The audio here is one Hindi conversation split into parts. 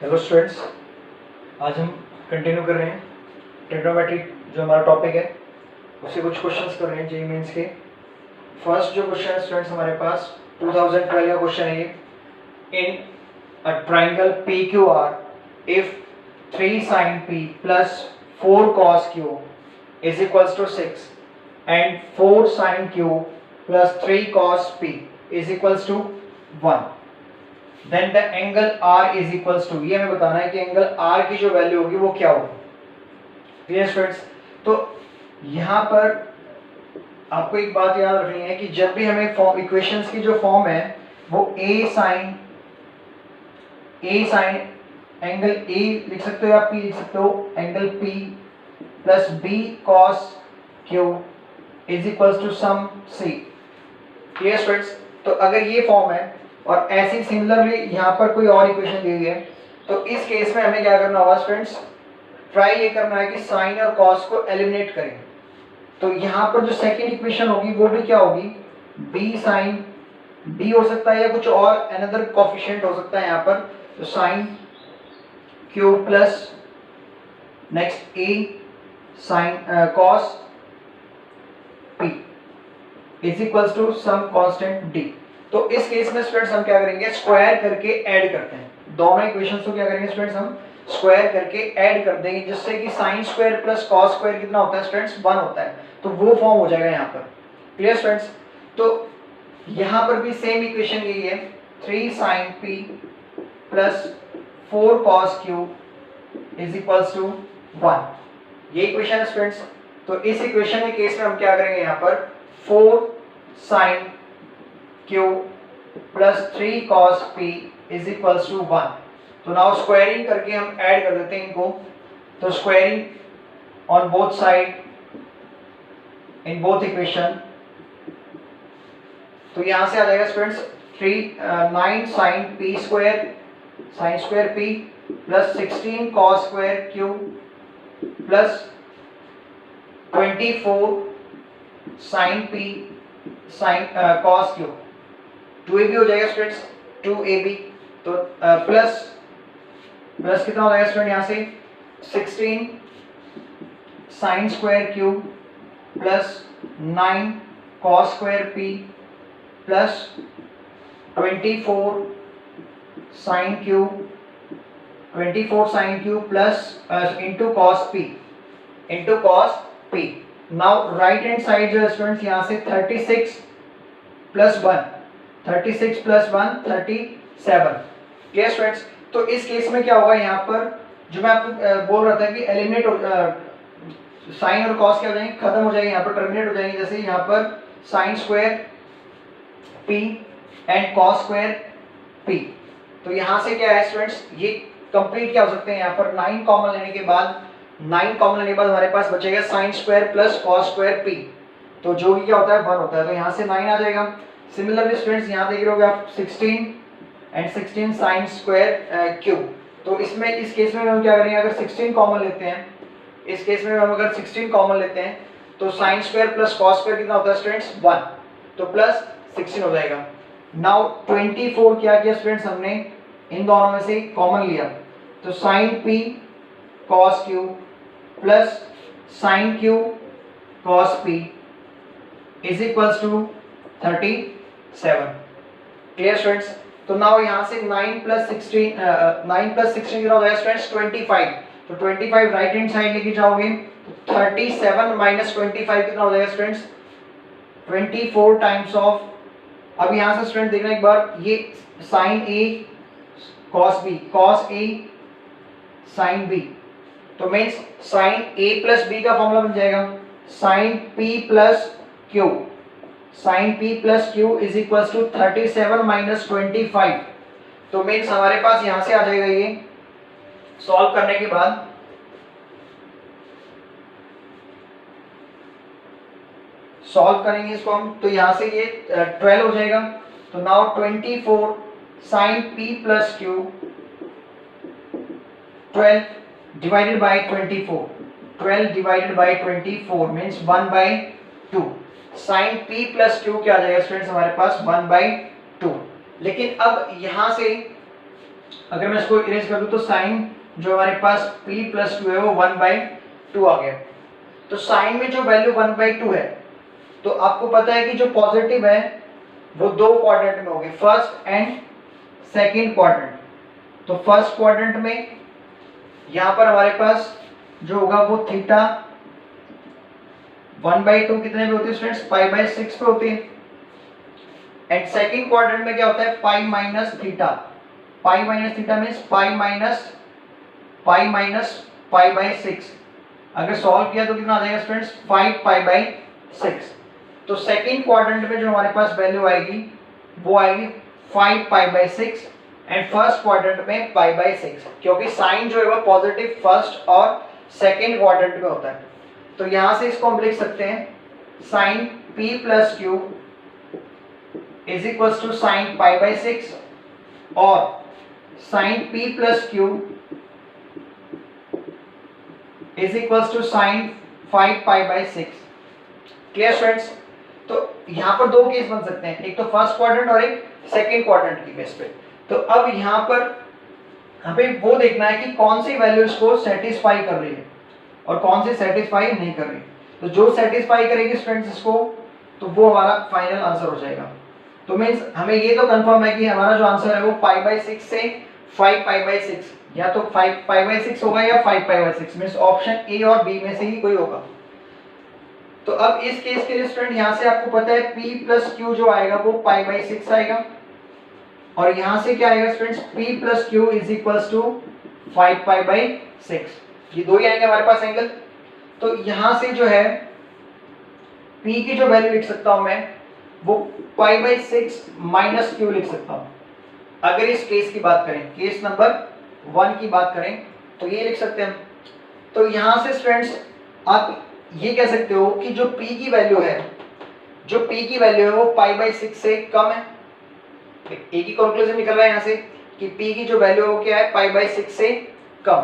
हेलो स्टूडेंट्स, आज हम कंटिन्यू कर रहे हैं ट्रिग्नोमेट्री जो हमारा टॉपिक है उससे कुछ क्वेश्चंस कर रहे हैं जेईई मेंस के। फर्स्ट जो क्वेश्चन है स्टूडेंट्स हमारे पास 2012 का क्वेश्चन है ये। In a triangle P Q R if 3 sin p plus 4 cos q is equals to 6 and 4 sin q plus 3 cos p is equals to 1, then the angle R is equals to, ये हमें बताना है कि एंगल R की जो वैल्यू होगी वो क्या होगी। Clear students? तो यहाँ पर आपको एक बात याद रखनी है कि जब भी हमें फॉर्म इक्वेशंस की जो फॉर्म है वो A साइन एंगल A लिख सकते हो, आप P लिख सकते हो, angle P plus B cos Q is equals to some C। Clear students? तो अगर ये फॉर्म है और ऐसी सिमिलरली यहाँ पर कोई और इक्वेशन दी हुई है तो इस केस में हमें क्या करना होगा स्टूडेंट्स, ट्राई ये करना है कि साइन और कॉस को एलिमिनेट करें। तो यहाँ पर जो सेकंड इक्वेशन होगी वो भी क्या होगी, b साइन b हो सकता है या कुछ और अनदर कोफिशिएंट हो सकता है यहाँ पर। तो sine q plus next a sine cos p is equals to some constant d। तो इस केस में स्टूडेंट्स हम क्या करेंगे, स्क्वायर करके ऐड करते हैं दोनों इक्वेशंस को। क्या करेंगे स्टूडेंट्स, हम स्क्वायर करके ऐड कर देंगे जिससे कि sine square plus cos square कितना होता है स्टूडेंट्स, 1 होता है। तो वो फॉर्म हो जाएगा यहाँ पर। Clear students? तो यहाँ पर भी सेम इक्वेशन यही है, 3 sin p plus 4 cos q is equals to 1, ये इक्वेशन है स्टूडेंट्स। तो इस इक्वेशन के केस में हम क्या करेंगे, यहाँ पर 4 sin q plus 3 cos p is equals to 1। तो नाउ स्क्वायरिंग करके हम ऐड कर देते हैं इनको। तो squaring on both side in both equation, तो यहां से आ जाएगा students 9 sin p square p plus 16 cos square q plus 24 sin p sin cos q, 2ab हो जाएगा स्टूडेंट्स, 2ab। तो प्लस कितना हो जाएगा स्टूडेंट यहाँ से 16 sin square q plus 9 cos square p plus 24 sin q plus into cos p। Now right hand side जो स्टूडेंट्स यहाँ से 36 प्लस 1 37। Clear students? तो इस केस में क्या होगा, यहाँ पर जो मैं आपको बोल रहा था कि एलिमिनेट साइन और कॉस क्या हो जाएंगे, खत्म हो जाएंगे, यहाँ पर टर्मिनेट हो जाएंगे। जैसे यहाँ पर sine square p and cos square p, तो यहाँ से क्या है स्टूडेंट्स, ये कंप्लीट क्या हो सकते हैं, यहाँ पर 9 कॉमन लेने के बाद हमारे पास बचेगा sine square plus cos square p, तो जो भी क्या होता है 1 होता है। तो यहाँ से 9 आ जाएगा। सिमिलरली स्टूडेंट्स यहाँ देख रहे होगे आप 16 एंड 16 साइन स्क्वायर q। तो इसमें इस केस में हम क्या करेंगे, अगर 16 कॉमन लेते हैं, इस केस में हम अगर 16 कॉमन लेते हैं तो sine square plus cos square कितना होता है स्टूडेंट्स, 1, तो प्लस 16 हो जाएगा। नाउ 24 क्या किया स्टूडेंट्स, हमने इन दोनों में से कॉमन लिया, तो sine p cos q plus sine q cos p is equals to 37। Clear students? तो नाउ यहाँ से 9 प्लस 16 कितना हो जाएगा स्टूडेंट्स, 25। तो 25 राइट हैंड साइड लेके जाओगे तो 37 माइनस 25 कितना हो जाएगा स्टूडेंट्स, 24 टाइम्स ऑफ। अब यहाँ से स्टूडेंट देखना एक बार, ये sine a cos a sine b, तो means sine a plus b का फॉर्मूला बन जाएगा sine p plus q, sine p plus q is equals to 37 minus 25। तो मीन्स हमारे पास यहां से आ जाएगा, ये सॉल्व करने के बाद सॉल्व करेंगे इसको हम, तो यहां से ये 12 हो जाएगा। तो now 24 sine p plus q 12 divided by 24 means 1/2। Sine p plus q क्या आ जाएगा स्टूडेंट्स हमारे पास, 1/2। लेकिन अब यहां से अगर मैं इसको इरेज कर दूं तो साइन जो हमारे पास p प्लस 2 है वो 1/2 आ गया। तो साइन में जो वैल्यू 1/2 है, तो आपको पता है कि जो पॉजिटिव है वो दो क्वाड्रेंट में होगी, फर्स्ट एंड सेकंड क्वाड्रेंट। तो फर्स्ट क्वाड्रेंट में यहां पर हमारे पास जो होगा वो थीटा 1/2 कितने पे होती है स्टूडेंट्स, π/6 पे होती है। एंड सेकंड क्वाड्रेंट में क्या होता है, pi minus theta. Pi minus theta means pi minus π/6। अगर सॉल्व किया तो कितना आ जाएगा स्टूडेंट्स, 5π/6। तो सेकंड क्वाड्रेंट में जो हमारे पास वैल्यू आएगी वो आएगी 5π/6 एंड फर्स्ट क्वाड्रेंट में π/6, क्योंकि साइन जो है वो पॉजिटिव फर्स्ट और सेकंड क्वाड्रेंट में होता है। तो यहां से इसको हम लिख सकते हैं sine p plus q is equal to sine π/6 और sine p plus q is equal to sine 5π/6। Clear students? तो यहां पर दो केस बन सकते हैं, एक तो फर्स्ट क्वाड्रेंट और एक सेकंड क्वाड्रेंट की बेस पे। तो अब यहां पर हमें वो देखना है कि कौन सी वैल्यूज को सेटिस्फाई कर रही है और कौन सी सेटिस्फाई नहीं कर रही। तो जो सेटिस्फाई करेगी स्टूडेंट्स इसको, तो वो हमारा फाइनल आंसर हो जाएगा। तो मींस हमें ये तो कंफर्म है कि हमारा जो आंसर है वो π/6 से 5π/6, या तो 5π/6 होगा या 5π/6, मींस ऑप्शन ए और बी में से ही कोई होगा। तो अब इस केस के लिए स्टूडेंट यहां से आपको पता है p प्लस q जो आएगा वो π/6 आएगा, और यहां से क्या आएगा students, p plus q is equals to 5π/6। ये दो ही आएंगे हमारे पास एंगल। तो यहां से जो है p की जो वैल्यू लिख सकता हूं मैं वो π/6 माइनस q लिख सकता हूं। अगर इस केस की बात करें, केस नंबर 1 की बात करें, तो ये लिख सकते हैं हम। तो यहां से स्टूडेंट्स आप ये कह सकते हो कि जो p की वैल्यू है, जो p की वैल्यू है वो π/6 से कम है। एक ही कंक्लूजन निकल रहा है यहां से कि p की जो वैल्यू है वो क्या है, π/6 से कम।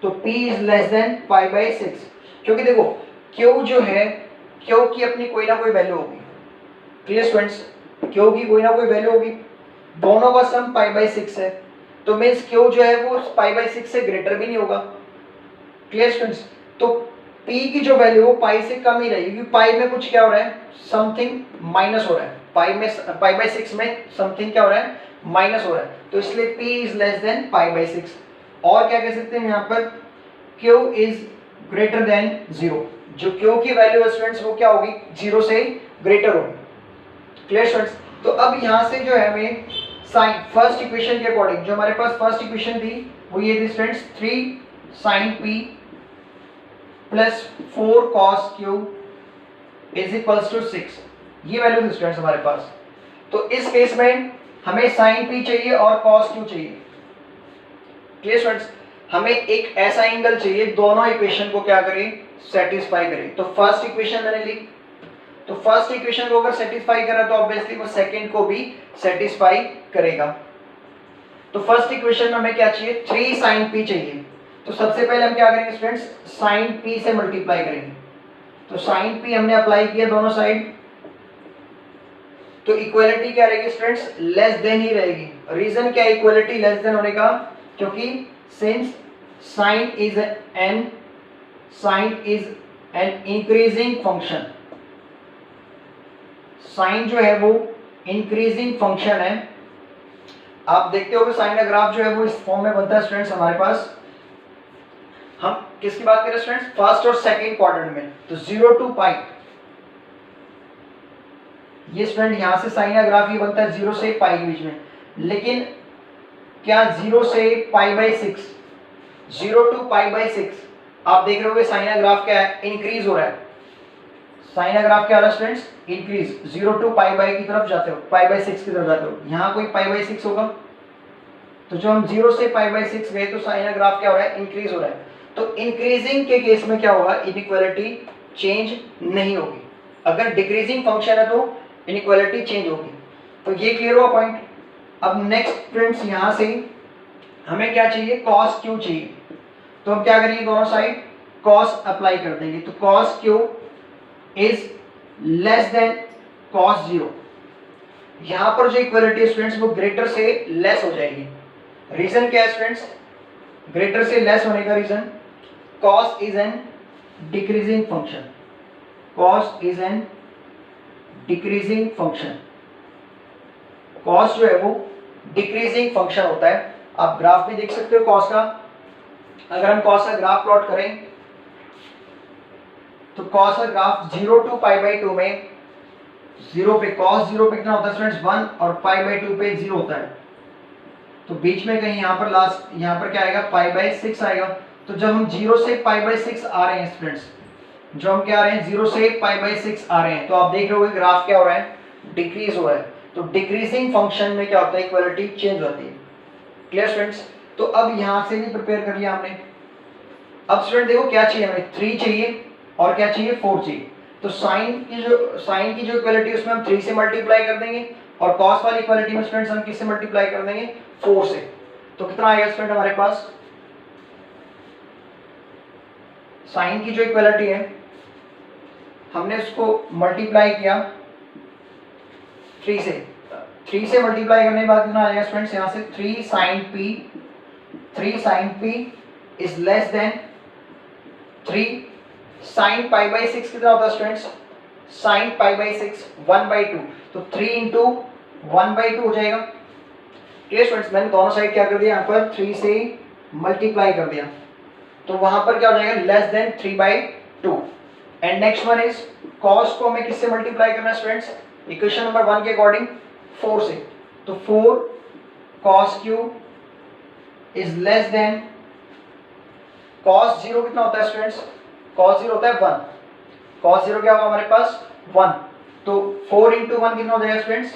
तो p इज लेस देन π/6, क्योंकि देखो q जो है, q की अपनी कोई ना कोई वैल्यू होगी। Clear students? q की कोई ना कोई वैल्यू होगी, दोनों का सम π/6 है, तो मींस q जो है वो π/6 से ग्रेटर भी नहीं होगा। Clear students? तो p की जो वैल्यू वो पाई से कम ही रहेगी, क्योंकि पाई में कुछ क्या हो रहा है, समथिंग माइनस हो रहा है। पाई में π/6 में समथिंग क्या हो रहा है, माइनस हो रहा है, तो इसलिए p इज लेस देन π/6। और क्या कह सकते हैं यहाँ पर, q इज ग्रेटर देन 0। जो q की वैल्यू है स्टूडेंट्स वो क्या होगी, 0 से ग्रेटर होगी। Clear students? तो अब यहाँ से जो है हमें साइन फर्स्ट इक्वेशन के अकॉर्डिंग, जो हमारे पास फर्स्ट इक्वेशन थी वो ये थी students, 3 sin p plus 4 cos q is equals to 6। ये वैल्यू थी स्टूडेंट्स हमारे पास। तो इस केस में हमें sin p चाहिए और cos q चाहिए। Clear students? हमें एक ऐसा एंगल चाहिए दोनों इक्वेशन को क्या करे, सेटिस्फाई करे। तो फर्स्ट इक्वेशन मैंने ली, तो फर्स्ट इक्वेशन को अगर सेटिस्फाई करा तो ऑब्वियसली वो सेकंड को भी सेटिस्फाई करेगा। तो फर्स्ट इक्वेशन में हमें क्या चाहिए, 3 sin p चाहिए। तो सबसे पहले हम क्या करेंगे स्टूडेंट्स, sin p से मल्टीप्लाई करेंगे। तो sin p हमने अप्लाई किया दोनों साइड, तो इक्वालिटी क्या रहेगी स्टूडेंट्स, लेस देन ही रहेगी। रीजन क्या है इक्वालिटी लेस देन होने का, क्योंकि since sin is an increasing function, sine जो है वो इंक्रीजिंग फंक्शन है। आप देखते हो कि साइन का ग्राफ जो है वो इस फॉर्म में बनता है स्टूडेंट्स हमारे पास। हम किसकी बात करें स्टूडेंट्स, फर्स्ट और सेकंड क्वाड्रेंट में। तो 0 to π, ये स्टूडेंट यहां से साइन का ग्राफ ये बनता है 0 से π के बीच में। लेकिन क्या 0 से π/6, 0 to π/6 आप देख रहे हो साइन का ग्राफ क्या है, इंक्रीज हो रहा है। साइन का ग्राफ क्या हो रहा है स्टूडेंट्स, इंक्रीज। 0 to π की तरफ जाते हो, π/6 की तरफ जाते हो। यहाँ कोई π/6 होगा, तो जो हम 0 से π/6 गए तो साइन का ग्राफ क्या हो रहा है, इंक्रीज हो रहा है। तो इंक्रीजिंग के केस में क्या होगा, इनइक्वालिटी चेंज नहीं होगी। अगर डिक्रीजिंग फंक्शन है तो इनइक्वालिटी चेंज होगी। तो ये क्लियर हुआ पॉइंट। अब नेक्स्ट फ्रेंड्स यहाँ से हमें क्या चाहिए, cos q चाहिए। तो हम क्या करेंगे, दोनों साइड cos अप्लाई कर देंगे। तो cos q is less than cos 0। यहाँ पर जो इक्वलिटी है स्टूडेंट्स वो ग्रेटर से लेस हो जाएगी। रीजन क्या है स्टूडेंट्स, ग्रेटर से लेस होने का reason, cos is an decreasing function, cos is an decreasing function, cos जो है वो डिक्रीजिंग फंक्शन होता है। आप ग्राफ भी देख सकते हो कॉस का, अगर हम कॉस का ग्राफ प्लॉट करें तो कॉस का ग्राफ 0 to π/2 में 0 पे कॉस 0 पे कितना होता है स्टूडेंट्स 1 और π/2 पे 0 होता है, तो बीच में कहीं यहाँ पर लास्ट यहाँ पर क्या आएगा π/6 आएगा। तो जब हम 0 से π/6 आ रहे हैं स्टूडेंट्स, जो हम क्या आ रहे हैं 0 से π/6 आ रहे हैं, तो आप देख रहे हो ग्राफ क्या हो रहा है, डिक्रीज हो रहा है। तो डिक्रीजिंग फंक्शन में क्या होता है, इक्वालिटी चेंज होती है। क्लियर स्टूडेंट्स, तो अब यहाँ से भी प्रिपेयर कर लिया हमने। अब स्टूडेंट देखो क्या चाहिए हमें, 3 चाहिए और क्या चाहिए 4 चाहिए। तो साइन की जो इक्वालिटी उसमें हम 3 से मल्टीप्लाई कर देंगे और कॉस वाली इक्वालिटी में स्टूडेंट्स हम किससे मल्टीप्लाई कर देंगे 4 से। तो कितना आएगा स्टूडेंट हमारे पास, साइन की जो इक्वालिटी है हमने उसको मल्टीप्लाई किया 3 से, 3 से मल्टीप्लाई करने के बाद कितना आएगा स्टूडेंट्स, यहाँ से 3 sin p is less than 3 sin π/6 कितना होता है स्टूडेंट्स, sin π/6 1/2, तो 3 इंटू 1/2 हो जाएगा। क्लियर स्टूडेंट्स, मैंने दोनों साइड क्या कर दिया, यहाँ पर 3 से मल्टीप्लाई कर दिया, तो वहां पर क्या हो जाएगा less than 3/2। And next one is cos को हमें किससे मल्टीप्लाई करना है स्टूडेंट्स, इक्वेशन नंबर 1 के अकॉर्डिंग 4 से, तो 4 cos³ is less than cos 0 कितना होता है स्टूडेंट्स, cos 0 होता है 1, cos 0 क्या होगा हमारे पास 1, तो 4 इंटू 1 कितना हो जाएगा स्टूडेंट्स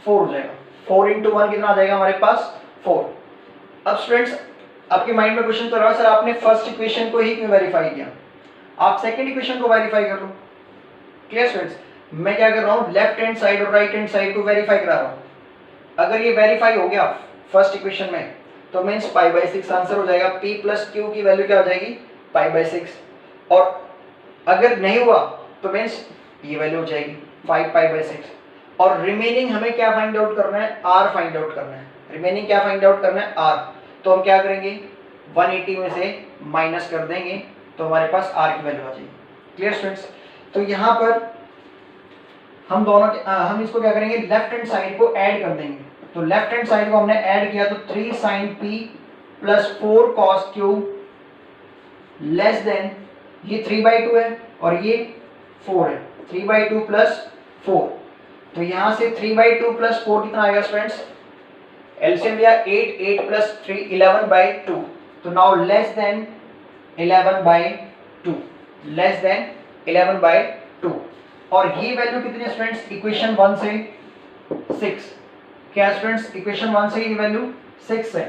4 हो जाएगा, 4 इंटू 1 कितना आ जाएगा हमारे पास 4। अब स्टूडेंट्स आपके माइंड में क्वेश्चन तो रहा सर आपने फर्स्ट इक्वेशन को ही क्यों वेरीफाई किया, आप सेकंड इक्वेशन को वेरीफाई कर लो। क्लियर स्टूडेंट्स, मैं क्या कर रहा हूँ लेफ्ट हैंड साइड और राइट हैंड साइड को वेरीफाई करा रहा हूँ। अगर ये वेरीफाई हो गया फर्स्ट इक्वेशन में तो मीन्स π/6 आंसर हो जाएगा, p प्लस क्यू की वैल्यू क्या हो जाएगी π/6, और अगर नहीं हुआ तो मीन्स ये वैल्यू हो जाएगी 5π/6। और रिमेनिंग हमें क्या फाइंड आउट करना है, r फाइंड आउट करना है, रिमेनिंग क्या फाइंड आउट करना है r, तो हम क्या करेंगे 180 में से माइनस कर देंगे तो हमारे पास r की वैल्यू आ जाएगी। क्लियर स्टूडेंट्स, तो यहाँ पर हम दोनों हम इसको क्या करेंगे लेफ्ट हैंड साइड को ऐड कर देंगे, तो लेफ्ट हैंड साइड को हमने ऐड किया तो 3 sin p plus 4 cos³ less than, ये 3/2 है और ये 4 है, 3/2 प्लस 4, तो यहाँ से 3/2 प्लस 4 कितना आएगा स्टूडेंट्स, एलसीएम लिया 8 प्लस 3 11/2, तो now less than 11/2, less than 11/2, और ये वैल्यू कितनी है स्टूडेंट्स इक्वेशन 1 से 6, क्या स्टूडेंट्स इक्वेशन 1 से ये वैल्यू 6 है,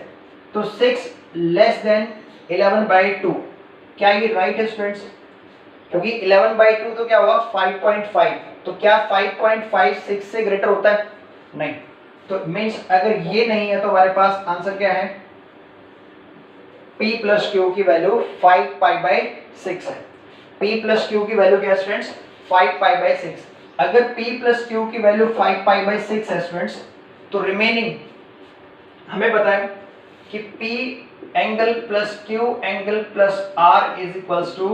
तो 6 लेस देन 11/2, क्या ये राइट है स्टूडेंट्स, क्योंकि 11/2 तो क्या होगा 5.5, तो क्या 5.56 से ग्रेटर होता है, नहीं, तो मीन्स अगर ये नहीं है तो हमारे पास आंसर क्या है p प्लस क्यू की वैल्यू 5π/6 है, p प्लस क्यू की वैल्यू क्या है स्टूडेंट्स 5π/6। अगर p प्लस क्यू की वैल्यू 5π/6 है स्टूडेंट्स, तो रिमेनिंग हमें पता है कि p angle plus q angle plus r is equals to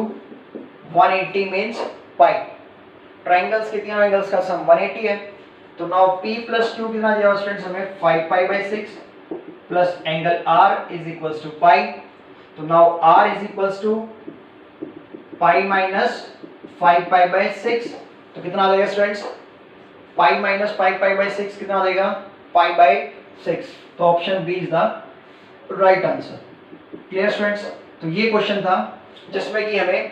180 means pi, triangles के तीनों एंगल्स का सम 180 है, तो नाउ p प्लस q कितना दिया स्टूडेंट्स हमें 5π/6 plus angle r is equals to pi, तो now r is equals to pi minus 5π/6, तो कितना आ जाएगा स्टूडेंट्स पाई माइनस 5π/6 कितना आ जाएगा पाई/6, तो option B is the right answer. Clear students, तो ये क्वेश्चन था जिसमें कि हमें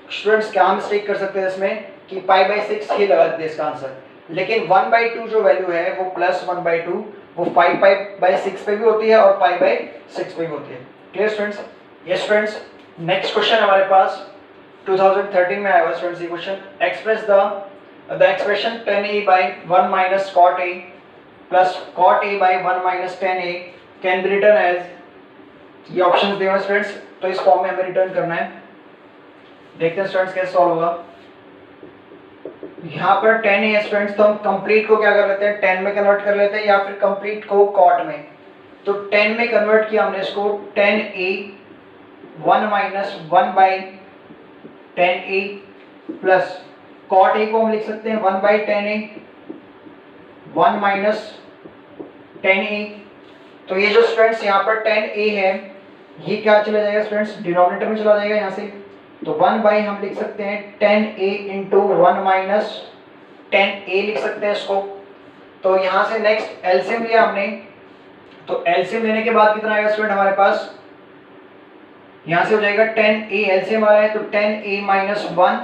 स्टूडेंट्स क्या मिस्टेक कर सकते हैं इसमें कि π/6 ही लगा देते इसका आंसर, लेकिन 1/2 जो वैल्यू है वो प्लस 1/2 वो 5π/6 पे भी होती है और π/6 पे भी होती है। Clear students, yes students, next question हमारे पास 2013 में आया हुआ स्टूडेंट्स ये question, express the expression tan a by 1 minus cot a plus cot a by 1 minus tan a can be written as, ये ऑप्शंस दिए हैं स्टूडेंट्स, तो इस फॉर्म में हमें रिटर्न करना है, देखते हैं स्टूडेंट्स कैसे सॉल्व होगा। यहाँ पर 10 है स्टूडेंट्स, तो हम कंप्लीट को क्या कर लेते हैं 10 में कन्वर्ट कर लेते हैं या फिर कंप्लीट को कॉट में। तो 10 में कन्वर्ट किया हमने इसको 10a 1 minus 1 by 10a plus cot a को हम लिख सकते हैं 1 बाई 10a 1 माइनस 10a। तो ये जो स्टूडेंट्स यहाँ पर 10a है ये क्या चला जाएगा स्टूडेंट्स डिनोमिनेटर में चला जाएगा यहाँ से। तो 1 बाई हम लिख सकते हैं 10a इंटू 1 माइनस 10a लिख सकते हैं इसको। तो यहाँ से नेक्स्ट एलसीएम लिया हमने, तो एलसीएम लेने के बाद कितना आएगा स्टूडेंट हमारे पास, यहाँ से हो जाएगा 10a एलसीएम आ रहा है तो 10a माइनस 1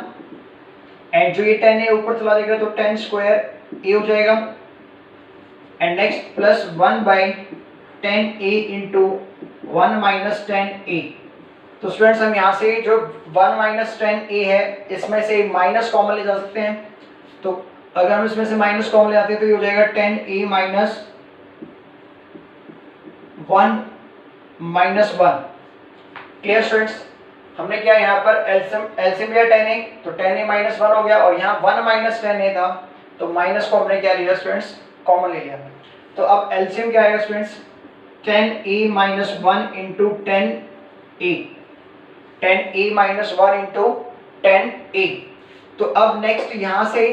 एंड जो ये 10a ऊपर चला जाएगा तो 10 स्क्वायर a हो जाएगा and next plus 1 by 10a into 1 minus 10a। तो स्टूडेंट्स हम यहाँ से जो 1 माइनस 10a है इसमें से माइनस कॉमन ले जा सकते हैं। तो अगर हम इसमें से माइनस कॉमन ले आते हैं तो ये हो जाएगा 10a minus 1 minus 1। Clear students, हमने क्या यहाँ पर एलसीएम लिया 10a तो 10a माइनस 1 हो गया और यहाँ 1 माइनस 10a था तो माइनस को हमने क्या लिया स्टूडेंट्स कॉमन ले लिया। तो अब एलसीएम क्या आएगा students 10a minus 1 into 10a 10a minus 1 into 10a। तो अब नेक्स्ट यहाँ से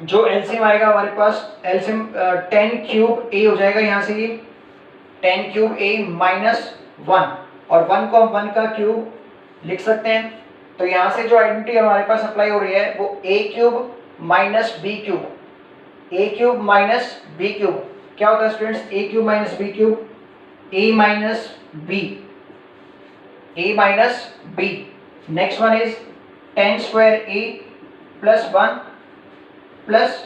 जो एलसीएम आएगा हमारे पास एलसीएम 10 क्यूब a हो जाएगा यहाँ से ये 10 क्यूब a माइनस 1 और 1 को हम 1 का क्यूब लिख सकते हैं। तो यहाँ से जो आइडेंटिटी हमारे पास अप्लाई हो रही है वो a cube minus b cube a cube minus b cube क्या होता है students a cube minus b cube a minus b। Next one is 10 square a plus 1 plus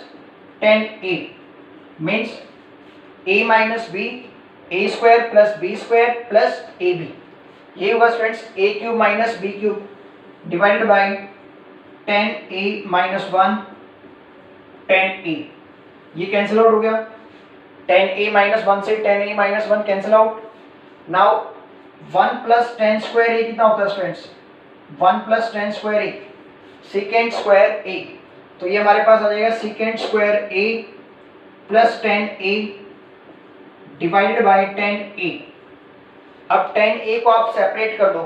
10a means a minus b a square plus b square plus ab। ये होगा students a cube minus b cube divided by 10a minus 1 10a। ये कैंसिल आउट हो गया 10a माइनस 1 से 10a minus 1 cancel out. Now 1 plus 10 square a कितना होता है students 1 plus 10 square a second square a। तो ये हमारे पास आ जाएगा second square a plus 10a divided by 10a। अब 10a को आप सेपरेट कर दो,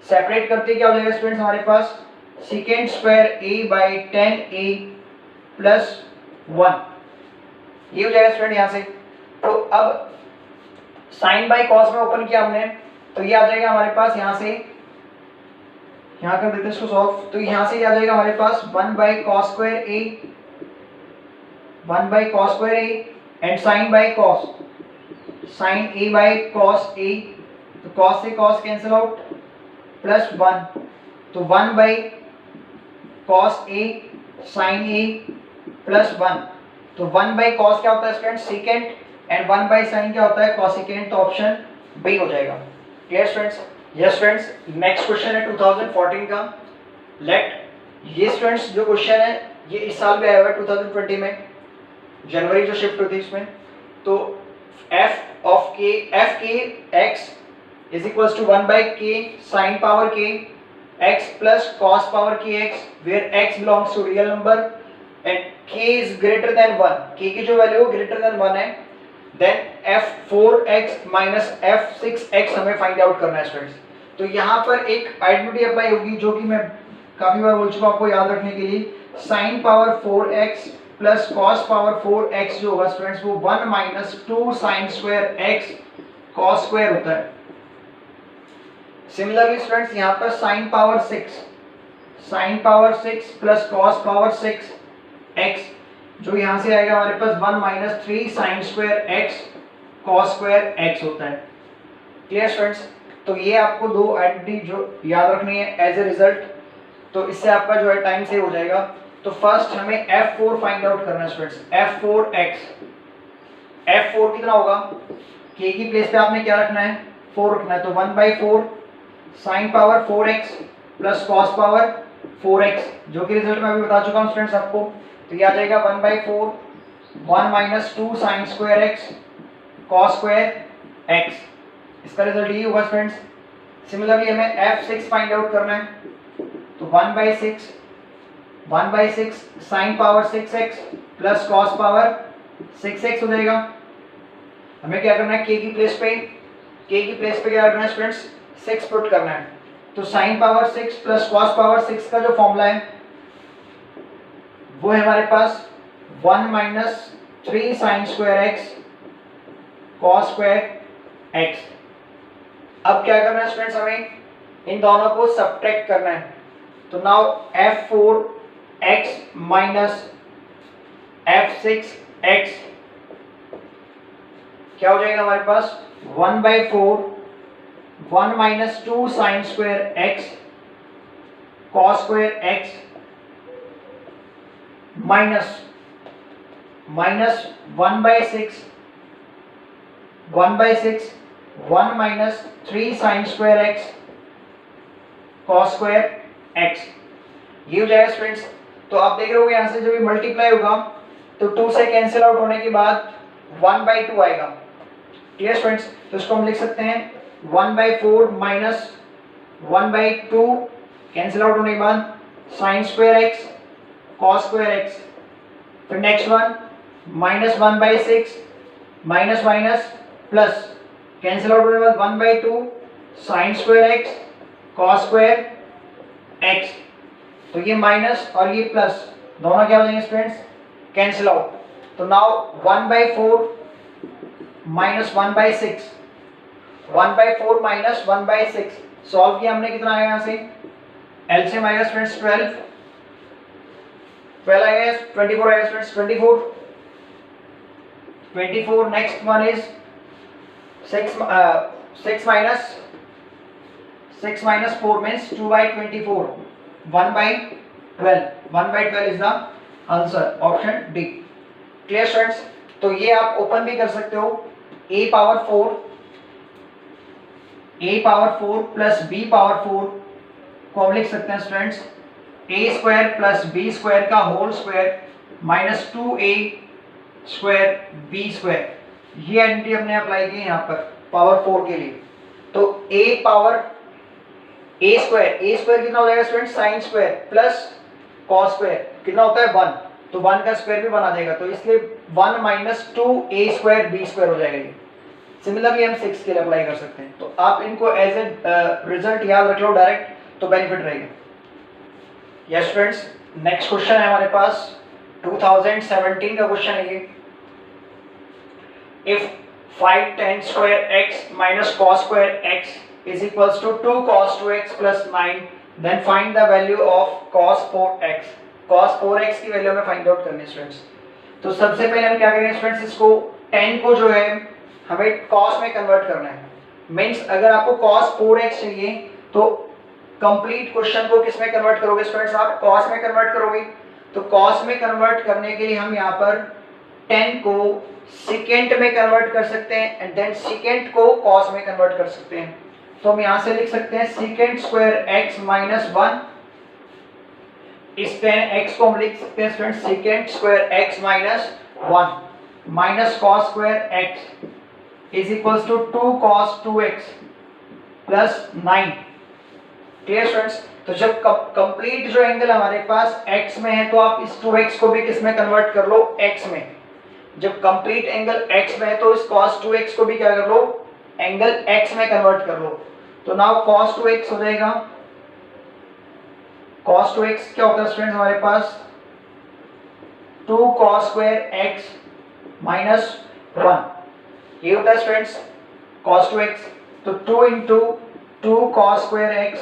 सेपरेट करते क्या हो जाएगा स्टूडेंट्स हमारे पास second square a by 10a plus 1 ये हो जाएगा स्टूडेंट यहाँ से। तो अब साइन बाई कॉस में ओपन किया हमने तो ये आ जाएगा हमारे पास यहाँ से, यहाँ कर देते हैं इसको सॉल्व। तो यहाँ से ये आ जाएगा हमारे पास 1 by cos square a 1 by cos square a and sine by cos sine a by cos a। तो कॉस से कॉस कैंसिल आउट प्लस 1 तो 1 by cos a sine a plus 1। तो 1 बाई कॉस क्या होता है student secant and 1 by sine क्या होता है कॉसेकेंड। तो ऑप्शन बी हो जाएगा। Clear students. Yes students, next question है 2014 का। लेट ये स्टूडेंट्स जो क्वेश्चन है ये इस साल में आया हुआ है 2020 में, जनवरी जो शिफ्ट हुई थी इसमें। तो f of k f k x is equals to 1 by k sine power k x plus cos power k x where x belongs to real number and k is greater than 1, k की जो वैल्यू ग्रेटर देन 1 है। देन f4x माइनस f6x हमें फाइंड आउट करना है स्टूडेंट्स। तो यहाँ पर एक आइडेंटिटी अप्लाई होगी जो कि मैं काफी बार बोल चुका हूँ आपको याद रखने के लिए, sine power 4x plus cos power 4x जो होगा स्टूडेंट्स वो 1 minus 2 sine square x cos square होता है। सिमिलरली स्टूडेंट्स यहाँ पर sine power 6 plus cos power 6x जो यहाँ से आएगा हमारे पास 1 minus 3 sine square x cos square x होता है। Clear students. तो ये आपको दो आइडेंटिटी जो याद रखनी है एज ए रिजल्ट, तो इससे आपका जो है टाइम सेव हो जाएगा। तो फर्स्ट हमें f4 फाइंड आउट करना है स्टूडेंट्स, f4 कितना होगा, k की प्लेस पे आपने क्या रखना है 4 रखना है। तो 1 by 4 sine power 4x plus cos power 4x जो कि रिजल्ट में अभी बता चुका हूँ स्टूडेंट्स आपको। तो ये आ जाएगा 1 by 4 1 minus 2 sine square x cos square x, इसका रिजल्ट ये होगा स्टूडेंट्स। सिमिलरली हमें f6 फाइंड आउट करना है। तो 1 by 6 1/6 sine power 6x plus cos power 6x हो जाएगा। हमें क्या करना है, k की प्लेस पे क्या करना है स्टूडेंट्स, 6 पुट करना है। तो sine power 6 plus cos power 6 का जो फॉर्मूला है वो है हमारे पास 1 minus 3 sign square x cos square x. अब क्या करना है स्टूडेंट्स, हमें इन दोनों को सब्ट्रैक्ट करना है। तो नाउ f4x माइनस f6x क्या हो जाएगा हमारे पास, 1/4 1 minus 2 sign square x cos square x minus 1/6 1 minus 3 sign square x cos square x, ये हो जाएगा स्टूडेंट्स। तो आप देख रहे हो यहाँ से जब ये मल्टीप्लाई होगा तो 2 से कैंसिल आउट होने के बाद 1/2 आएगा। ठीक है स्टूडेंट्स, तो इसको हम लिख सकते हैं 1/4 माइनस 1/2 कैंसिल आउट होने के बाद sine square x cos square x. फिर next one minus 1/6 minus minus plus cancel out होने के बाद 1/2 sine square x cos square x. तो ये माइनस और ये प्लस दोनों क्या हो जाएंगे स्टूडेंट्स, कैंसिल आउट। तो नाउ 1/4 माइनस 1/6 1/4 माइनस 1/6 सॉल्व किया हमने, कितना आया यहाँ से, एलसीएम आएगा स्टूडेंट्स 12 आएगा, 24 आएगा students 24। Next one is 6 minus 4 means 2/24 1/12 1/12 is the answer, option D। Clear students, तो ये आप ओपन भी कर सकते हो, a power 4 plus b power 4 को हम लिख सकते हैं students a square plus b square का whole square minus 2a square b square. ये आइडेंटिटी हमने अप्लाई की यहाँ पर पावर 4 के लिए। तो a पावर a स्क्वायर कितना हो जाएगा student, sine square plus cos square कितना होता है 1, तो 1 का स्क्वायर भी बना देगा, तो इसलिए 1 minus 2a square b square हो जाएगा। ये सिमिलरली हम 6 के लिए अप्लाई कर सकते हैं। तो आप इनको एज ए रिजल्ट याद रख लो डायरेक्ट, तो बेनिफिट रहेगा। यस स्टूडेंट्स, नेक्स्ट क्वेश्चन है हमारे पास 2017 का क्वेश्चन है ये। If 5 tan square x minus cos square x is equals to 2 cos 2x plus 9, then find the value of cos 4x। cos 4x की वैल्यू हमें फाइंड आउट करनी है स्टूडेंट्स। तो सबसे पहले हम क्या करेंगे स्टूडेंट्स, इसको tan को जो है हमें cos में कन्वर्ट करना है। मींस अगर आपको cos 4x चाहिए तो कंप्लीट क्वेश्चन को किस में कन्वर्ट करोगे स्टूडेंट्स, आप cos में कन्वर्ट करोगे। तो cos में कन्वर्ट करने के लिए हम यहाँ पर tan को सेकेंड में कन्वर्ट कर सकते हैं एंड देन सेकेंड को cos में कन्वर्ट कर सकते हैं। तो हम यहां से लिख सकते हैं सेकेंड स्क्वायर x माइनस 1, इस tan x को हम लिख सकते हैं student secant square x minus 1 minus cos square x is equals to 2 cos 2x plus 9। Clear students, तो जब कंप्लीट जो एंगल हमारे पास x में है तो आप इस 2x को भी किस में कन्वर्ट कर लो, x में। जब कंप्लीट एंगल x में है तो इस cos 2x को भी क्या कर लो, एंगल x में कन्वर्ट कर लो। तो नाउ cos 2x हो जाएगा, cos 2x क्या होता है स्टूडेंट्स हमारे पास 2 cos स्क्वायर x माइनस 1, ये होता है स्टूडेंट्स cos 2x। तो 2 into 2 cos square x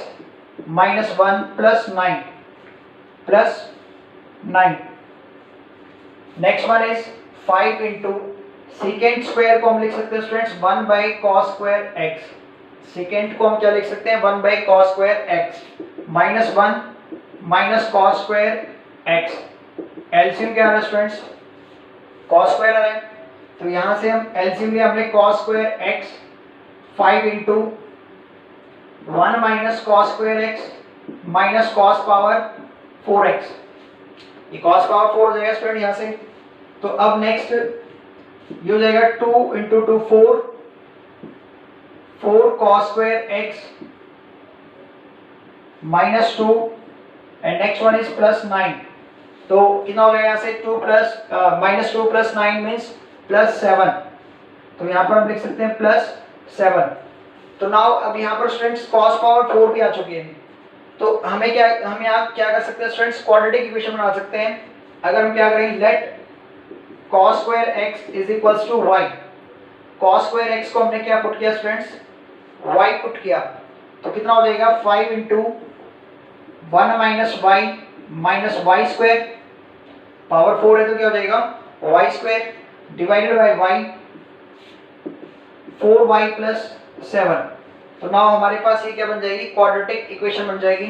minus 1 plus 9। Next one is 5 into second square को हम लिख सकते हैं students 1 by cos square x। Second को हम क्या लिख सकते हैं 1 by cos square x minus 1 minus cos square x। LCM क्या आ रहा है स्टूडेंट्स, cos स्क्वायर आ रहा है, तो यहां से हम एलसीएम लिया हमने cos square x 5 into 1 minus cos square x minus cos power 4x। ये cos पावर 4 हो जाएगा स्टूडेंट यहाँ से। तो अब नेक्स्ट ये हो जाएगा 2 into 2 4 cos square x minus 2 and next one is plus 9। तो कितना हो गया यहाँ से 2 प्लस -2 + 9 मीन्स +7, तो यहाँ पर हम लिख सकते हैं +7। तो नाउ अब यहाँ पर स्टूडेंट्स cos पावर 4 भी आ चुकी है, तो हम यहाँ क्या कर सकते हैं स्टूडेंट्स, क्वाड्रेटिक इक्वेशन बना सकते हैं। अगर हम क्या करें, let cos square x is equals to y, cos square x को हमने क्या पुट किया स्टूडेंट्स, y पुट किया, तो कितना हो जाएगा 5 × 1 - y minus y square, power 4 है तो क्या हो जाएगा y square divided by y, 4y + 7। तो नाउ हमारे पास ये क्या बन जाएगी, क्वाड्रेटिक इक्वेशन बन जाएगी।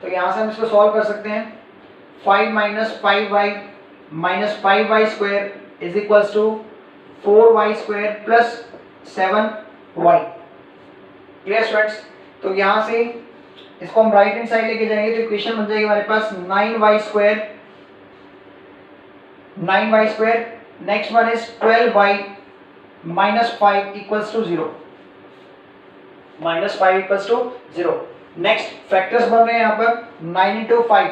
तो यहाँ से हम इसको सॉल्व कर सकते हैं, 5 - 5y - 5y square is equals to 4y square + 7y। Clear students? तो यहाँ से इसको हम राइट हैंड साइड लेके जाएंगे तो इक्वेशन बन जाएगी हमारे पास 9y square, next one is 12y - 5 equals to 0, -5 equals to 0। Next factors बन रहे हैं यहाँ पर 9 × 5,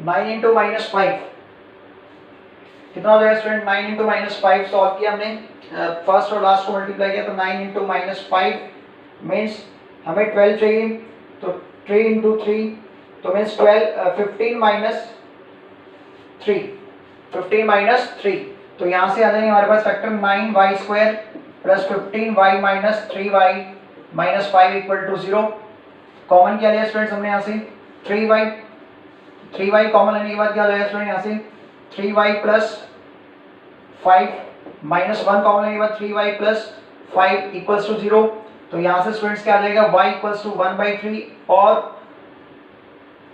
9 × -5 कितना हो जाएगा स्टूडेंट, 9 × -5 सॉल्व किया हमने, फर्स्ट और लास्ट को मल्टीप्लाई किया तो 9 × -5 मीन्स हमें 12 चाहिए, तो 3 × 3 तो मीन्स 15 - 3, तो यहाँ से आ जाएंगे हमारे पास factor 9y square + 15y - 3y - 5 equal to 0। Common क्या लिया स्टूडेंट्स हमने यहाँ से 3y कॉमन लेने के बाद क्या हो जाएगा स्टूडेंट, यहाँ से 3y + 5 -1 कॉमन लेने के बाद 3y + 5 इक्वल्स टू 0। तो यहाँ से स्टूडेंट्स क्या आ जाएगा y = 1/3 और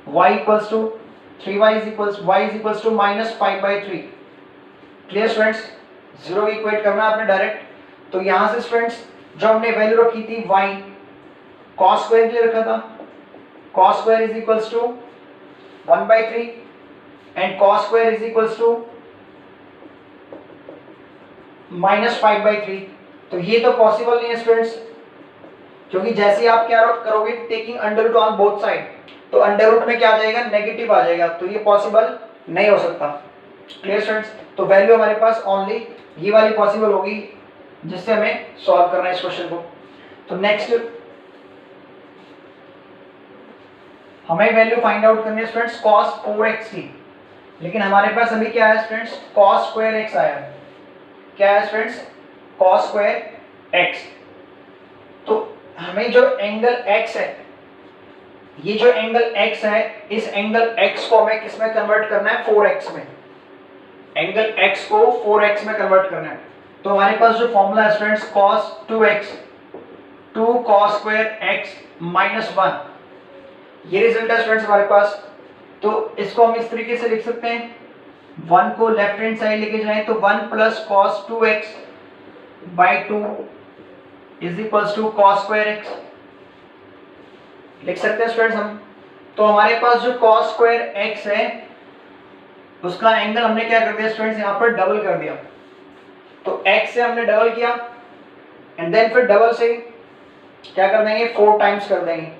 y = 3y = -5/3। Clear students? 0 equate करना आपने डायरेक्ट। तो यहाँ से स्टूडेंट्स जो हमने वैल्यू रखी थी y, cos स्क्वायर के लिए रखा था, cos square is equals to 1/3 and cos square is equals to -5/3। तो ये तो पॉसिबल नहीं है स्टूडेंट्स, क्योंकि जैसे ही आप क्या करोगे taking under root on both side, तो अंडर रूट में क्या आ जाएगा, नेगेटिव आ जाएगा, तो ये पॉसिबल नहीं हो सकता। Clear students? तो वैल्यू हमारे पास ओनली ये वाली पॉसिबल होगी जिससे हमें सॉल्व करना है इस क्वेश्चन को। तो नेक्स्ट हमें वैल्यू फाइंड आउट करनी है स्टूडेंट्स cos 4x की, लेकिन हमारे पास अभी क्या है स्टूडेंट्स, cos स्क्वायर x आया है। क्या है स्टूडेंट्स, cos स्क्वायर x। तो हमें जो एंगल x है, ये जो एंगल x है, इस एंगल x को हमें किस में कन्वर्ट करना है, 4x में। एंगल x को 4x में कन्वर्ट करना है। तो हमारे पास जो फॉर्मूला है students cos 2x, 2 cos square x - 1, ये रिजल्ट है स्टूडेंट्स हमारे पास। तो इसको हम इस तरीके से लिख सकते हैं, 1 को लेफ्ट हैंड साइड लेके जाएं तो 1 + cos 2x/2 is equals to cos square x लिख सकते हैं स्टूडेंट्स हम। तो हमारे पास जो cos स्क्वायर x है उसका एंगल हमने क्या कर दिया स्टूडेंट्स, यहाँ पर डबल कर दिया। तो x से हमने डबल किया एंड देन फिर डबल से क्या कर देंगे, 4 टाइम्स कर देंगे,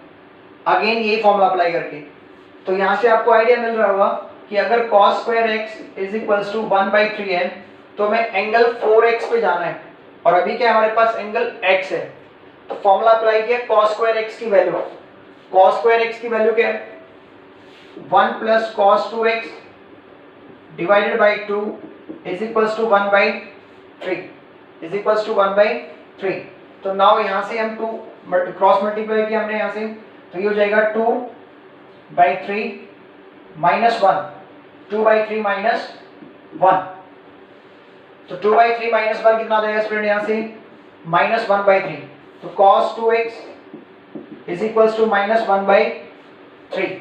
अगेन यही फॉर्मूला अप्लाई करके। तो यहाँ से आपको आइडिया मिल रहा होगा कि अगर cos square x is equals to 1/3 है तो हमें एंगल 4x पे जाना है, और अभी क्या हमारे पास एंगल x है। तो फॉर्मूला अप्लाई किया, cos स्क्वायर x की वैल्यू, cos स्क्वायर x की वैल्यू क्या है, 1 + cos 2x divided by 2 is equals to 1/3 तो नाउ यहाँ से हम 2 क्रॉस मल्टीप्लाई किया हमने यहाँ से, तो ये हो जाएगा 2/3 - 1, 2/3 - 1। तो 2/3 - 1 कितना आ जाएगा स्टूडेंट, यहाँ से -1/3। तो cos 2x is equals to -1/3।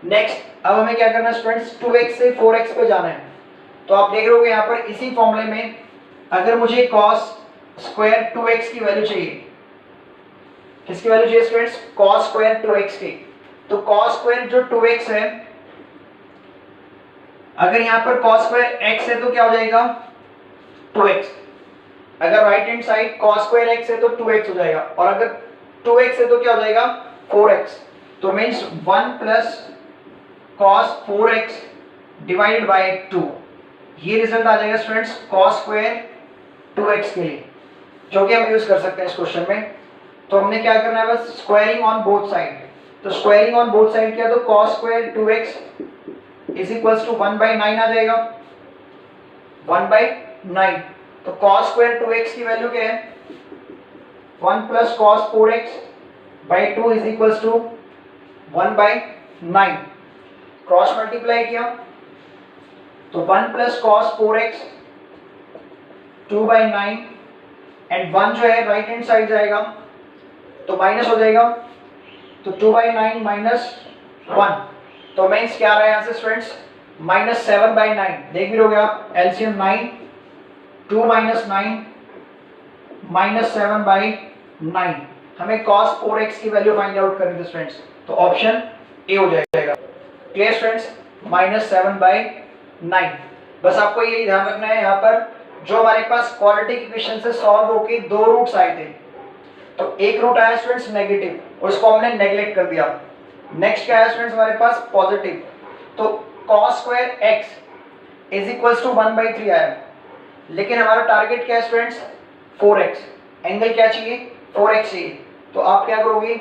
Next अब हमें क्या करना है स्टूडेंट्स, 2x से 4x पे जाना है। तो आप देख रहे हो यहाँ पर इसी फॉर्मूले में अगर मुझे cos स्क्वायर 2x की वैल्यू चाहिए, किसकी वैल्यू चाहिए स्टूडेंट्स, cos स्क्वायर 2x की। तो cos स्क्वायर जो 2x है, अगर यहाँ पर cos स्क्वायर x है तो क्या हो जाएगा 2x। अगर right hand side cos square x है तो 2x हो जाएगा, और अगर 2x है तो क्या हो जाएगा 4x। तो means 1 + cos 4x divided by 2। ये रिजल्ट आ जाएगा स्टूडेंट्स cos स्क्वायर 2x के लिए, जो कि हम यूज कर सकते हैं इस क्वेश्चन में। तो हमने क्या करना है, बस स्क्वायरिंग ऑन बोथ साइड। तो स्क्वायरिंग ऑन बोथ साइड किया तो cos square 2x is equals to 1/9 आ जाएगा, 1/9। तो cos स्क्वायर 2x की वैल्यू क्या है, 1 plus cos 4x by 2 is equals to 1/9। Cross multiply किया तो 1 प्लस cos 4x 2/9 एंड 1 जो है राइट हैंड साइड जाएगा तो माइनस हो जाएगा, तो 2/9 माइनस 1, तो मीन्स क्या आ रहा है यहाँ से स्टूडेंट्स, -7/9। देख भी लोगे आप, एलसीएम 9, 2 - 9 -7/9। हमें cos 4x की वैल्यू फाइंड आउट करनी थी स्टूडेंट्स, तो ऑप्शन ए हो जाएगा। Clear students, -7/9। बस आपको ये ध्यान रखना है, यहाँ पर जो हमारे पास क्वाड्रेटिक इक्वेशन से सॉल्व होके दो रूट्स आए थे, तो एक रूट आया स्टूडेंट्स नेगेटिव, उसको हमने नेग्लेक्ट कर दिया। नेक्स्ट क्या है स्टूडेंट्स हमारे पास पॉजिटिव, तो cos square x is equals to 1/3 आया, लेकिन हमारा टारगेट क्या है स्टूडेंट्स 4x, एंगल क्या चाहिए 4x चाहिए। तो आप क्या करोगे,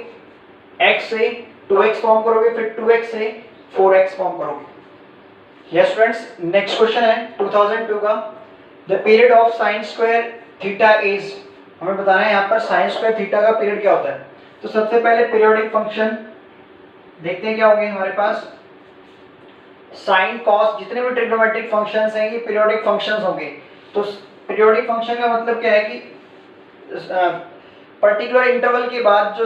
x से 2x फॉर्म करोगे, फिर 2x से 4x फॉर्म करोगे। यस स्टूडेंट्स, नेक्स्ट क्वेश्चन है 2002 का, the period of sine square theta is, हमें बताना है यहाँ पर साइन स्क्वायर थीटा का पीरियड क्या होता है। तो सबसे पहले पीरियोडिक फंक्शन देखते हैं क्या होंगे हमारे पास, साइन कॉस, जितने भी ट्रिग्नोमेट्रिक फंक्शंस हैं ये पीरियोडिक फंक्शंस होंगे। तो पीरियोडिक फंक्शन का मतलब क्या है कि पर्टिकुलर इंटरवल के बाद जो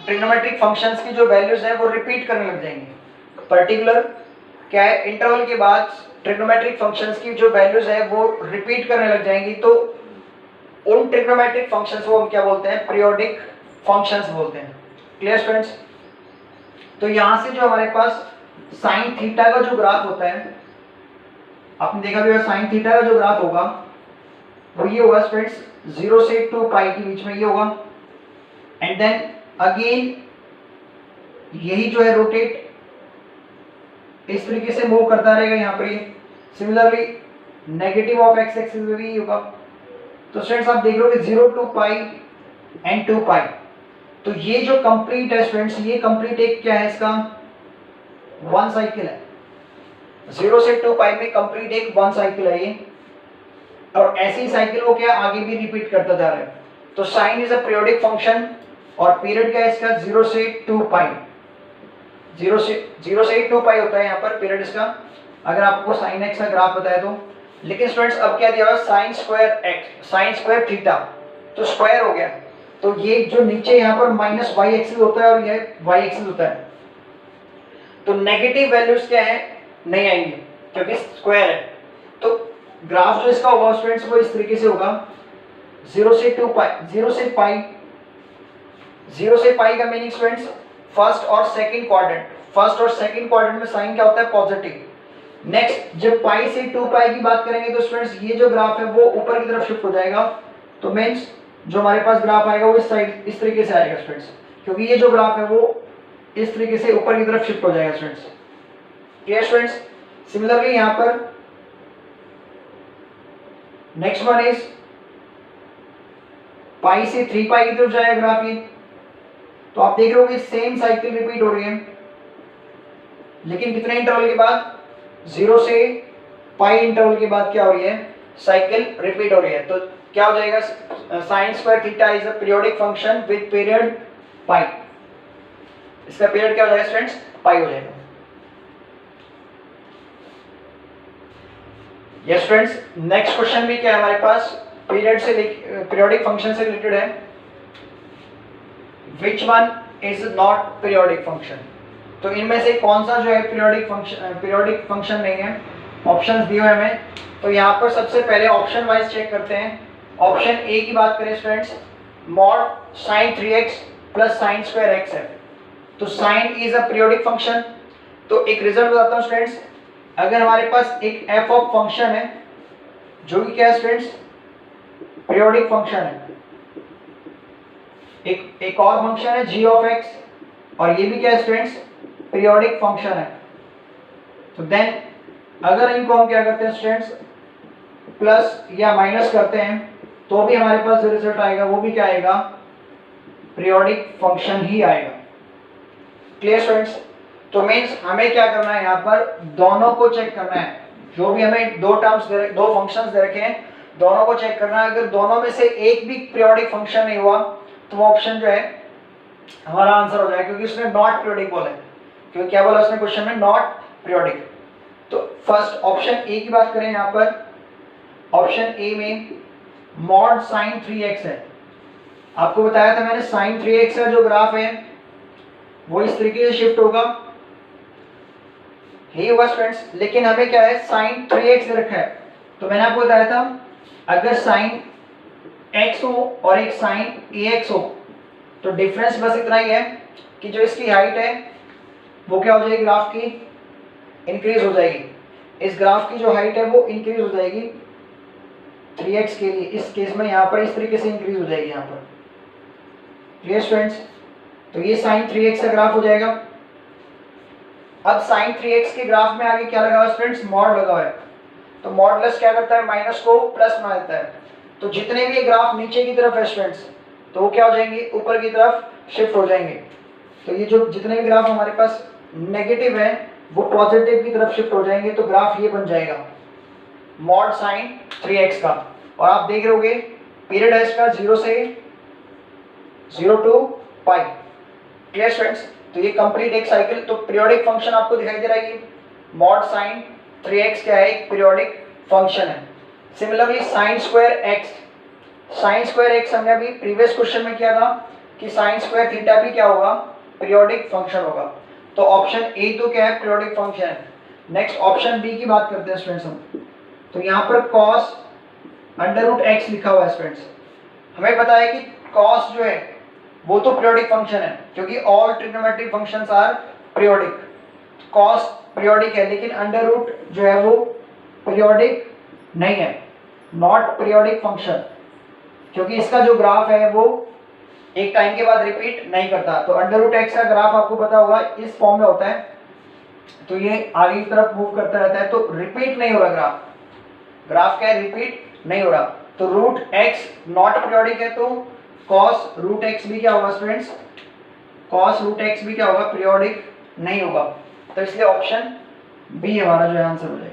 ट्रिग्नोमेट्रिक फंक्शंस की जो वैल्यूज है वो रिपीट करने लग जाएंगे। पर्टिकुलर क्या है, इंटरवल के बाद ट्रिग्नोमेट्रिक फंक्शंस की जो वैल्यूज है वो रिपीट करने लग जाएंगी, तो उन ट्रिग्नोमेट्रिक फंक्शंस को हम क्या बोलते हैं, पीरियोडिक फंक्शंस बोलते हैं। क्लियर स्टूडेंट्स, तो यहाँ से जो हमारे पास साइन थीटा का जो ग्राफ होता है, आपने देखा भी साइन थीटा का जो ग्राफ होगा वो ये होगा स्टूडेंट्स 0 से 2 पाई के बीच में ये होगा, एंड देन अगेन यही जो है रोटेट इस तरीके से मूव करता रहेगा यहाँ पर। Similarly negative of x axis में भी होगा। तो स्टूडेंट्स आप देख लो कि 0 to पाई एंड 2 पाई, तो ये जो कंप्लीट है स्टूडेंट्स, ये कंप्लीट एक क्या है इसका वन साइकिल है। 0 से 2 पाई में कंप्लीट एक वन साइकिल है ये, और ऐसी साइकिल वो क्या आगे भी रिपीट करता जा रहा है। तो sine is a periodic function, और पीरियड क्या है इसका 0 से 2 पाई, 0 से 2 पाई होता है यहाँ पर पीरियड इसका, अगर आपको साइन एक्स का ग्राफ बताया तो। लेकिन स्टूडेंट्स अब क्या दिया हुआ sign square x, sign square theta, तो स्क्वायर हो गया, तो ये जो नीचे यहाँ पर माइनस वाई एक्सिस होता है और ये वाई एक्सिस होता है, तो नेगेटिव वैल्यूज क्या है नहीं आएंगी क्योंकि स्क्वायर है। तो ग्राफ जो इसका होगा स्टूडेंट्स वो इस तरीके से होगा 0 से 2 पाई, 0 से पाई का मीनिंग स्टूडेंट्स फर्स्ट और सेकंड क्वाड्रेंट, फर्स्ट और सेकंड क्वाड्रेंट में साइन क्या होता है पॉजिटिव। नेक्स्ट जब पाई से 2 पाई की बात करेंगे तो स्टूडेंट्स ये जो ग्राफ है वो ऊपर की तरफ शिफ्ट हो जाएगा, तो मीन्स जो हमारे पास ग्राफ आएगा वो इस साइड इस तरीके से आएगा स्टूडेंट्स, क्योंकि ये जो ग्राफ है वो इस तरीके से ऊपर की तरफ शिफ्ट हो जाएगा स्टूडेंट्स। क्लियर स्टूडेंट्स, सिमिलरली यहाँ पर नेक्स्ट वन इज पाई से 3 पाई की तरफ जाएगा ग्राफ ये, तो आप देख रहे हो कि सेम साइकिल रिपीट हो रही है, लेकिन कितने इंटरवल के बाद 0 से पाई इंटरवल के बाद क्या हो रही है साइकिल रिपीट हो रही है। तो क्या हो जाएगा sine square theta is a periodic function with period pi, इसका पीरियड क्या हो जाएगा स्टूडेंट्स पाई हो जाएगा। यस स्टूडेंट्स, नेक्स्ट क्वेश्चन भी क्या है हमारे पास पीरियड से पीरियोडिक फंक्शन से रिलेटेड है, which one is not periodic function. तो इनमें से कौन सा जो है पीरियोडिक फंक्शन नहीं है, ऑप्शंस दिए हुए हमें। तो यहाँ पर सबसे पहले ऑप्शन वाइज चेक करते हैं। ऑप्शन ए की बात करें students, mod sine 3x plus sine square x है, तो sine is a periodic function. तो एक रिजल्ट बताता हूँ स्टूडेंट्स, अगर हमारे पास एक एफ ऑफ फंक्शन है जो कि क्या है स्टूडेंट्स पीरियोडिक फंक्शन है, एक और फंक्शन है g ऑफ x, और ये भी क्या है स्टूडेंट्स पीरियोडिक फंक्शन है, तो देन अगर इनको हम क्या करते हैं स्टूडेंट्स, प्लस या माइनस करते हैं, तो भी हमारे पास जो रिजल्ट आएगा वो भी क्या आएगा, पीरियोडिक फंक्शन ही आएगा। Clear students? तो मीन्स हमें क्या करना है, यहाँ पर दोनों को चेक करना है। जो भी हमें दो फंक्शंस दे रखे हैं, दोनों को चेक करना है। अगर दोनों में से एक भी पीरियोडिक फंक्शन नहीं हुआ तो वो ऑप्शन जो है हमारा आंसर हो जाएगा, क्योंकि उसने नॉट पीरियोडिक बोला है। क्योंकि क्या बोला उसने क्वेश्चन में, नॉट पीरियोडिक। तो फर्स्ट ऑप्शन ए की बात करें, यहाँ पर ऑप्शन ए में मॉड साइन 3x है। आपको बताया था मैंने, साइन 3x का जो ग्राफ है वो इस तरीके से शिफ्ट होगा, यही होगा स्टूडेंट्स। लेकिन हमें क्या है, साइन 3x दे रखा है। तो मैंने आपको बताया था अगर साइन x हो और एक साइन ax हो तो डिफरेंस बस इतना ही है कि जो इसकी हाइट है वो क्या हो जाएगी, ग्राफ की इंक्रीज हो जाएगी। इस ग्राफ की जो हाइट है वो इंक्रीज हो जाएगी 3x के लिए, इस केस में यहाँ पर इस तरीके से इंक्रीज हो जाएगी यहाँ पर। Clear students? तो ये साइन 3x का ग्राफ हो जाएगा। अब साइन 3x के ग्राफ में आगे क्या लगा हुआ स्टूडेंट्स, मॉड लगा हुआ है। तो मॉडुलस क्या करता है, माइनस को प्लस बना देता है। तो जितने भी ये ग्राफ नीचे की तरफ है स्टूडेंट्स, तो वो क्या हो जाएंगे, ऊपर की तरफ शिफ्ट हो जाएंगे। तो ये जो जितने भी ग्राफ हमारे पास नेगेटिव है वो पॉजिटिव की तरफ शिफ्ट हो जाएंगे। तो ग्राफ ये बन जाएगा मॉड साइन 3x का। और आप देख रहे होगे पीरियड है इसका 0 से 0 टू पाई। Clear students? तो ये कंप्लीट एक साइकिल। तो पीरियोडिक फंक्शन आपको दिखाई दे रहा है, मॉड साइन 3x क्या है, एक पीरियोडिक फंक्शन है। सिमिलरली साइन स्क्वायर x हमने अभी प्रीवियस क्वेश्चन में किया था कि साइन स्क्वायर थीटा भी क्या होगा, पीरियोडिक फंक्शन होगा। तो ऑप्शन ए तो क्या है, पीरियोडिक फंक्शन है। नेक्स्ट ऑप्शन बी की बात करते हैं स्टूडेंट्स हम। तो यहाँ पर cos √x लिखा हुआ है स्टूडेंट्स। हमें पता है कि cos जो है वो तो पीरियोडिक फंक्शन है, क्योंकि all trigonometric functions are periodic. cos periodic है, लेकिन अंडर रूट जो है वो पीरियोडिक नहीं है, नॉट पीरियोडिक फंक्शन, क्योंकि इसका जो ग्राफ है वो एक टाइम के बाद रिपीट नहीं करता। तो अंडर रूट एक्स का ग्राफ आपको पता होगा इस फॉर्म में होता है, तो ये आगे की तरफ मूव करता रहता है, तो रिपीट नहीं हो रहा ग्राफ क्या है, रिपीट नहीं हो रहा। तो रूट एक्स नॉट पीरियोडिक है, तो cos रूट एक्स भी क्या होगा स्टूडेंट्स, cos रूट एक्स भी क्या होगा, पीरियोडिक नहीं होगा। तो इसलिए ऑप्शन बी हमारा जो है आंसर हो जाएगा।